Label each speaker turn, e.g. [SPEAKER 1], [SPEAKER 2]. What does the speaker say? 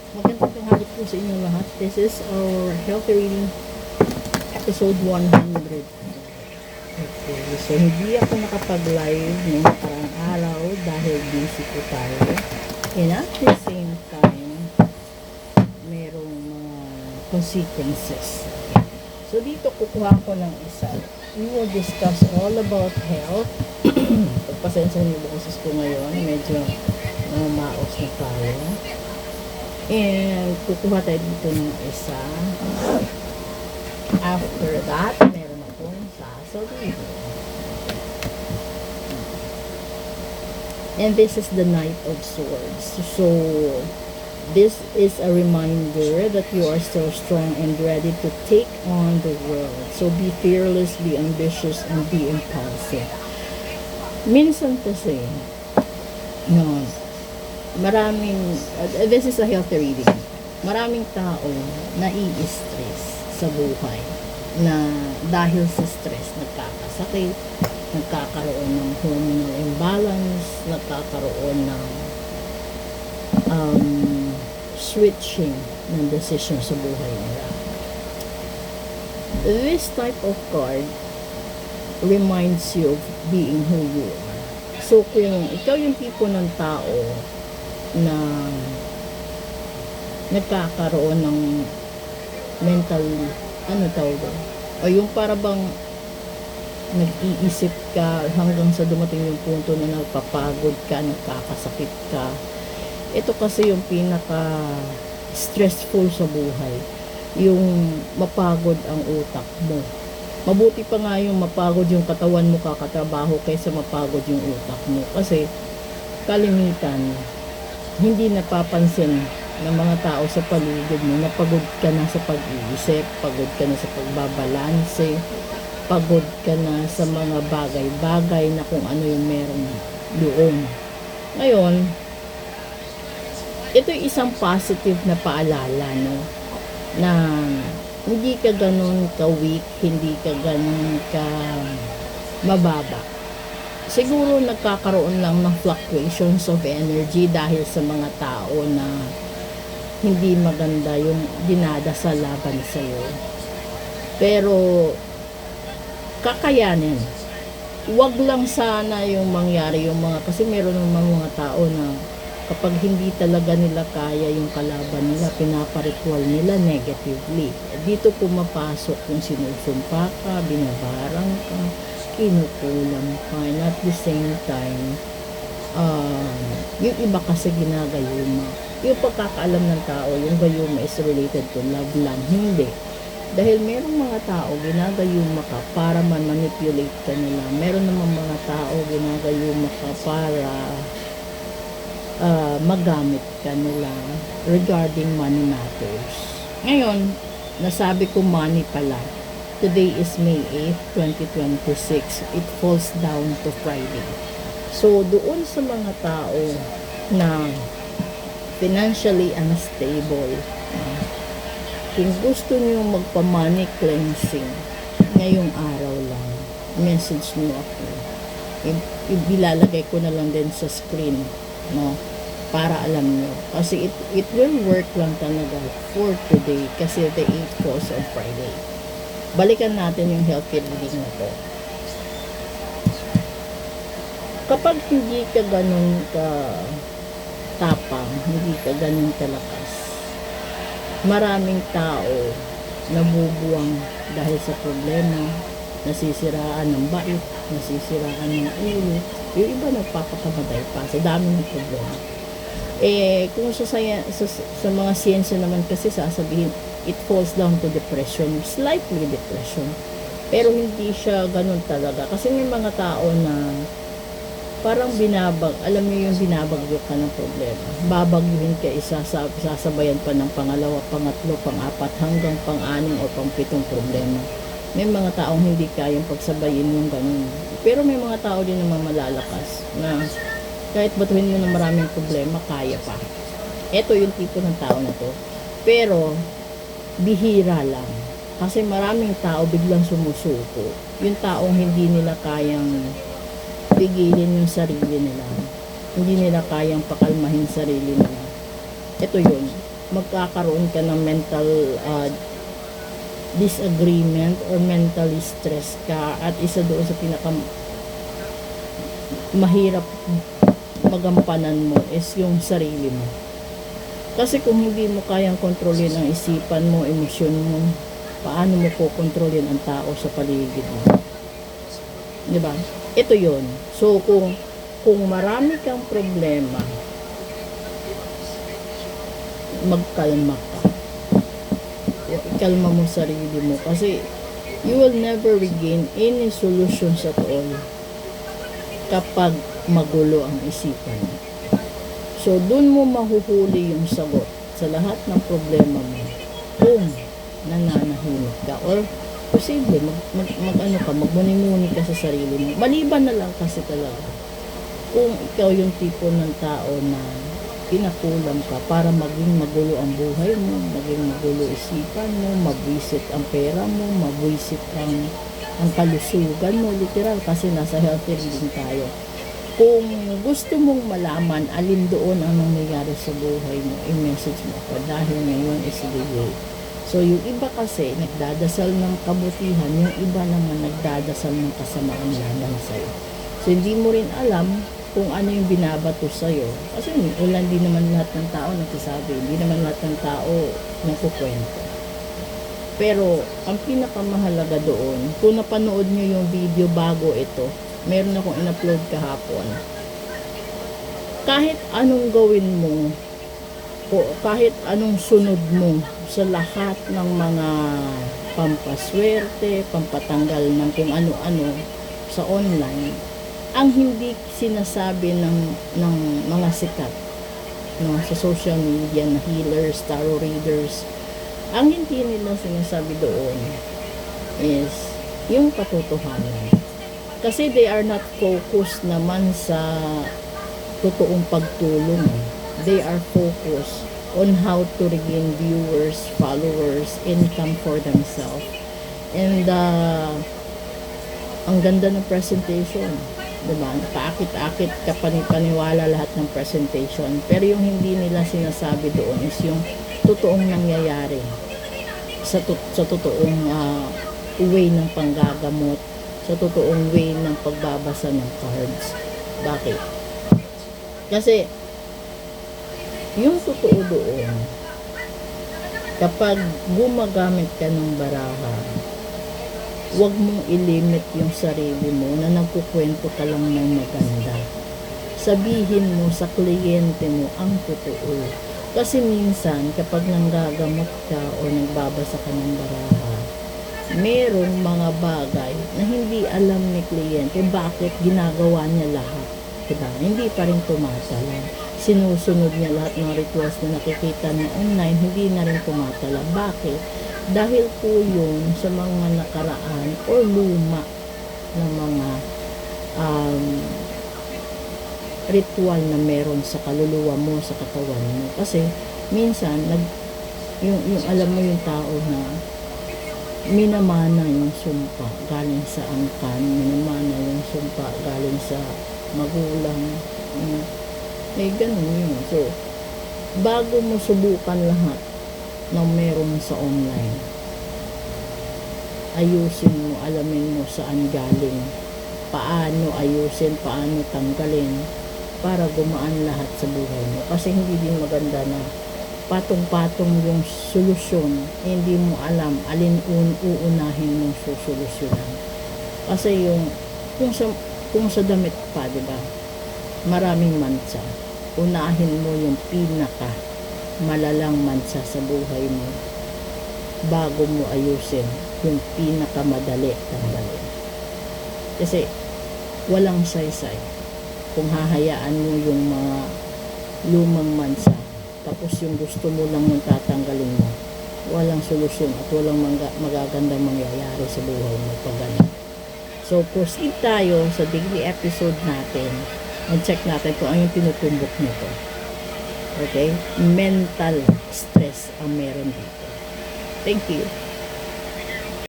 [SPEAKER 1] Magandang tanghali po sa inyo lahat. This is our healthy reading episode 100. Okay, so hindi ako nakapag-live noong nakarang araw dahil busy po tayo. And at the same time, merong mga consequences. So dito kukuha ko ng isa. We will discuss all about health. Pagpasensya niyo boses ko ngayon, medyo maos na tayo. And kukuha tayo dito ng isa. After that, meron akong sasabihin. And this is the Knight of Swords. So, this is a reminder that you are still strong and ready to take on the world. So, be fearless, be ambitious, and be impulsive. Minsan kasi, no, this is a healthy reading. Maraming tao nai-stress sa buhay na dahil sa stress nagkakasakit, nagkakaroon ng hormonal imbalance, nagkakaroon ng switching ng decision sa buhay nila. This type of card reminds you of being who you are. So kung ikaw yung tipo ng tao na nagkakaroon ng mental, o yung para bang nag-iisip ka hanggang sa dumating yung punto na nagpapagod ka, nagkakasakit ka. Ito kasi yung pinaka stressful sa buhay, yung mapagod ang utak mo. Mabuti pa nga yung mapagod yung katawan mo kakatrabaho kaysa mapagod yung utak mo, kasi kalimitan hindi napapansin ng mga tao sa paligid mo na pagod ka na sa pag-iisip, pagod ka na sa pagbabalanse, pagod ka na sa mga bagay-bagay na kung ano yung merong doon. Ngayon, ito yung isang positive na paalala, no? Na hindi ka ganun ka-weak, hindi ka ganun ka mababa. Siguro nagkakaroon lang ng fluctuations of energy dahil sa mga tao na hindi maganda yung dinadasal laban sa'yo. Pero kakayanin. Huwag lang sana yung mangyari yung mga, kasi meron ng mga tao na kapag hindi talaga nila kaya yung kalaban nila, pinaparitual nila negatively. Dito pumapasok kung sinusumpa ka, binabarang ka, kinukulam ka, and at the same time, yung iba kasi ginagayuma. Yung pagkakaalam ng tao, yung gayuma is related to love lang. Hindi. Dahil merong mga tao, ginagayuma ka para man-manipulate ka nila. Meron namang mga tao, ginagayuma ka para magamit ka nila regarding money matters. Ngayon, nasabi ko money pala. Today is May 8, 2026. It falls down to Friday. So, doon sa mga tao na financially unstable, kung gusto niyo magpa-money cleansing ngayong araw lang, message niyo ako. Ilalagay ko na lang din sa screen, no? Para alam niyo. Kasi it will work lang talaga for today kasi the 8 falls on Friday. Balikan natin yung healthy reading na to. Kapag hindi ka ganun ka tapang, hindi ka ganun kalakas, maraming tao nabubuwang dahil sa problema, nasisiraan ng bait, nasisiraan ng ulo, yung iba nagpapakamatay pa sa dami ng problema. Kung sa mga siyensya naman kasi sasabihin, it falls down to depression, slightly depression, pero hindi siya ganun talaga, kasi may mga tao na parang alam niyo yung binabagyo ka ng problema, babagyuhin ka, sasabayan pa ng pangalawa, pangatlo, pang-apat, hanggang pang-anim o pang-pitong problema. May mga taong hindi kayang pagsabayin yung ganun, pero may mga tao din naman malalakas na kahit batuhin mo ng maraming problema, kaya pa. Ito yung tipo ng tao na to, pero bihira lang, kasi maraming tao biglang sumusuko, yung taong hindi nila kayang pigilin yung sarili nila, hindi nila kayang pakalmahin sarili nila. Ito yun. magkakaroon ka ng mental disagreement or mentally stress ka, at isa doon sa pinaka mahirap magampanan mo is yung sarili mo. Kasi kung hindi mo kayang kontrolin ang isipan mo, emosyon mo, paano mo ko kontrolin ang tao sa paligid mo? 'Di ba? Ito 'yon. So kung marami kang problema, magkalma ka. Ikalma mo sarili mo kasi you will never regain any solutions at all kapag magulo ang isipan mo. So, dun mo mahuhuli yung sagot sa lahat ng problema mo kung nananahimik ka or posible magmuni-muni ka sa sarili mo. Maliban na lang kasi talaga kung ikaw yung tipo ng tao na pinakulam ka para maging magulo ang buhay mo, maging magulo isipan mo, mabwisit ang pera mo, mabwisit ang kalusugan mo, literal, kasi nasa healthy living tayo. Kung gusto mong malaman alin doon ang nangyayari sa buhay mo, i-message mo ako dahil ngayon is the way. So, yung iba kasi nagdadasal ng kabutihan, yung iba naman nagdadasal ng kasamaan laban sa'yo. So, hindi mo rin alam kung ano yung binabato sa'yo. Kasi hindi naman lahat ng tao nagsasabi, hindi naman lahat ng tao nagkukwento. Pero, ang pinakamahalaga doon, kung napanood nyo yung video bago ito, meron akong in-upload kahapon. Kahit anong gawin mo, o kahit anong sunod mo sa lahat ng mga pampaswerte, pampatanggal ng kung ano-ano sa online, ang hindi sinasabi ng mga sikat, no, sa social media na healers, tarot readers, ang hindi nila sinasabi doon is yung katotohanan. Kasi they are not focused naman sa totoong pagtulong. They are focused on how to regain viewers, followers, income for themselves. And ang ganda ng presentation, diba? Paakit-akit, kapani-paniwala lahat ng presentation. Pero yung hindi nila sinasabi doon is yung totoong nangyayari sa totoong way ng panggagamot, sa totoong way ng pagbabasa ng cards. Bakit? Kasi yung totoo doon, kapag gumagamit ka ng baraha, huwag mong ilimit yung sarili mo na nagkukwento ka lang ng maganda. Sabihin mo sa kliyente mo ang totoo. Kasi minsan, kapag nanggagamot ka o nagbabasa ka ng baraha, merong mga bagay na hindi alam ni kliyente bakit ginagawa niya lahat. Diba? Hindi pa rin tumatala. Sinusunod niya lahat ng rituals na nakikita niya online, hindi na rin tumatala. Bakit? Dahil po yun sa mga nakaraan o luma na mga ritual na meron sa kaluluwa mo, sa katawan mo. Kasi minsan yung alam mo yung tao na minamana yung sumpa galing sa angkan, minamana yung sumpa galing sa magulang, ganun yun. So, bago mo subukan lahat na meron sa online, ayusin mo, alamin mo saan galing, paano ayusin, paano tanggalin, para gumaan lahat sa buhay mo. Kasi hindi din maganda na patong-patong yung solusyon, hindi mo alam alin uunahin mong susolusyonan. Kasi yung kung sa damit pa, diba, maraming mansa, unahin mo yung pinaka malalang mansa sa buhay mo bago mo ayusin yung pinaka madali tanggalin. Kasi walang saysay kung hahayaan mo yung mga lumang mansa tapos yung gusto mo lang yung tatanggalin mo, walang solusyon at walang magagandang mangyayari sa buhay mo pag ganun. So proceed tayo sa daily episode natin and check natin kung ano yung tinutumbok nito. Okay? Mental stress ang meron dito. Thank you.